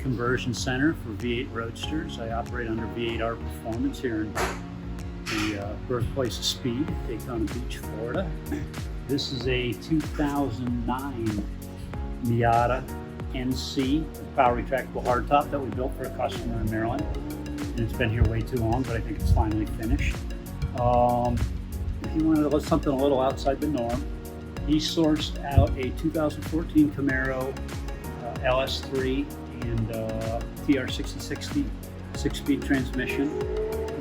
conversion center for V8 Roadsters. I operate under V8R Performance here in the birthplace of speed, Daytona Beach, Florida. This is a 2009 Miata NC power retractable hardtop that we built for a customer in Maryland. And it's been here way too long, but I think it's finally finished. If you wanted something a little outside the norm, he sourced out a 2014 Camaro LS3 and TR6060 6-speed transmission.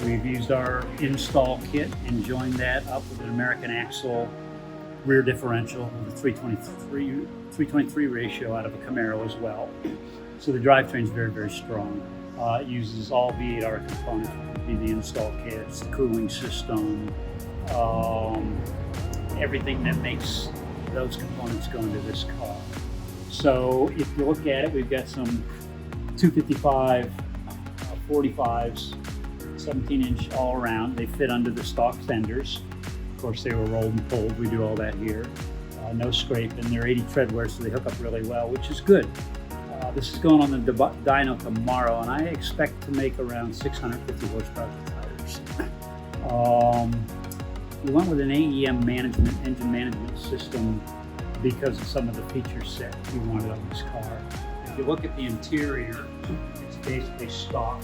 We've used our install kit and joined that up with an American Axle rear differential with a 323 ratio out of a Camaro as well. So the drivetrain is very, very strong. It uses all V8R components, would be the install kits, the cooling system, everything that makes those components go into this car. So if you look at it, we've got some 255 45s, 17-inch all around. They fit under the stock fenders. Of course, they were rolled and pulled. We do all that here. No scraping. They're 80 treadwear, so they hook up really well, which is good. This is going on the dyno tomorrow, and I expect to make around 650 horsepower tires. We went with an AEM engine management system because of some of the feature set we wanted on this car. If you look at the interior, it's basically stock.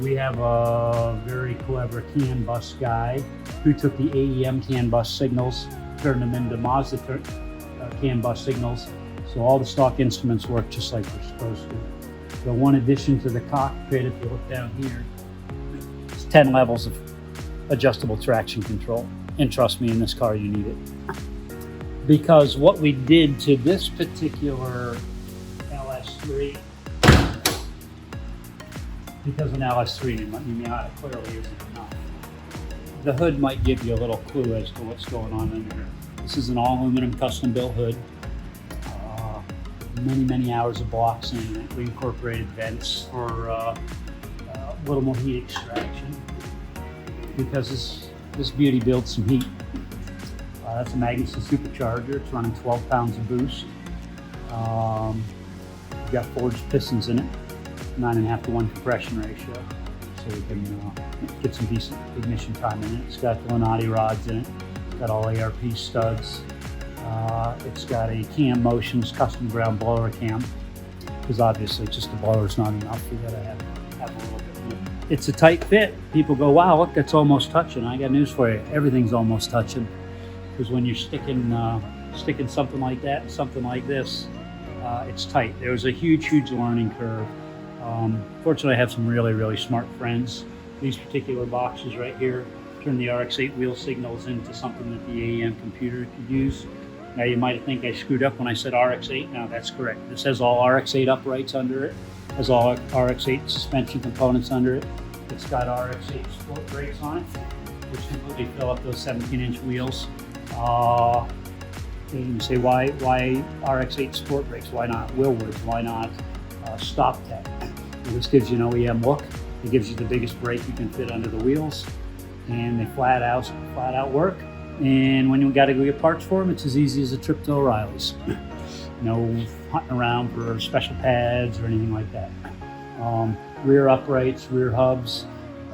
We have a very clever CAN bus guy who took the AEM CAN bus signals, turned them into Mazda CAN bus signals. So all the stock instruments work just like they're supposed to. The one addition to the cockpit, if you look down here, it's 10 levels of adjustable traction control. And trust me, in this car, you need it. Because what we did to this particular LS3, because an LS3 in Miata clearly isn't enough. The hood might give you a little clue as to what's going on in there. This is an all-aluminum custom-built hood. Many hours of blocks in it. We incorporated vents for a little more heat extraction because this beauty builds some heat. That's a Magnusson Supercharger. It's running 12 pounds of boost. We've got forged pistons in it, 9.5 to 1 compression ratio, so we can get some decent ignition time in it. It's got the Lenati rods in it. It's got all ARP studs. It's got a Cam Motions custom ground blower cam, because obviously just the blower is not enough. You gotta have a little bit more. It's a tight fit. People go, wow, look, that's almost touching. I got news for you. Everything's almost touching, because when you're sticking something like that and something like this, it's tight. There was a huge learning curve. Fortunately, I have some really smart friends. These particular boxes right here turn the RX-8 wheel signals into something that the AEM computer could use. Now you might think I screwed up when I said RX-8. No, that's correct. This has all RX-8 uprights under it. Has all RX-8 suspension components under it. It's got RX-8 sport brakes on it, which completely fill up those 17-inch wheels. And you say, why RX-8 sport brakes? Why not Willwards? Why not Stop Tech? Well, this gives you an OEM look. It gives you the biggest brake you can fit under the wheels, and they flat out work. And when you got to go get parts for them, it's as easy as a trip to O'Reilly's. No hunting around for special pads or anything like that. Rear uprights, rear hubs,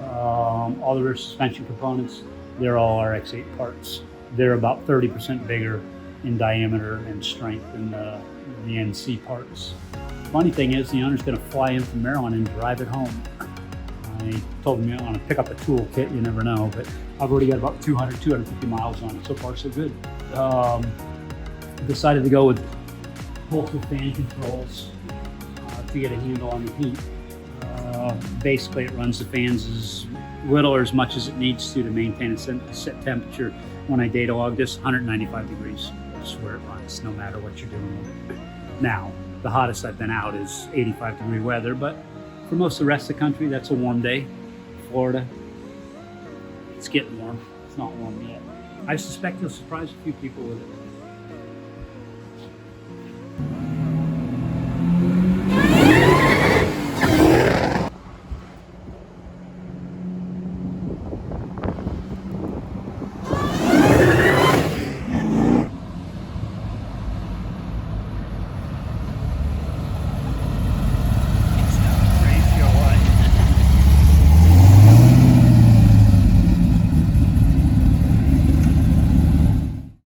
all the rear suspension components, they're all RX-8 parts. They're about 30% bigger in diameter and strength than the NC parts. Funny thing is, the owner's going to fly in from Maryland and drive it home. I told him, you want to pick up a toolkit, you never know, but I've already got about 250 miles on it. So far, so good. Decided to go with pulsar fan controls to get a handle on the heat. Basically, it runs the fans as little or as much as it needs to maintain a set temperature. When I data log this, 195 degrees. That's where it runs, no matter what you're doing with it. Now, the hottest I've been out is 85-degree weather, but for most of the rest of the country, that's a warm day. Florida, it's getting warm. It's not warm yet. I suspect you'll surprise a few people with it.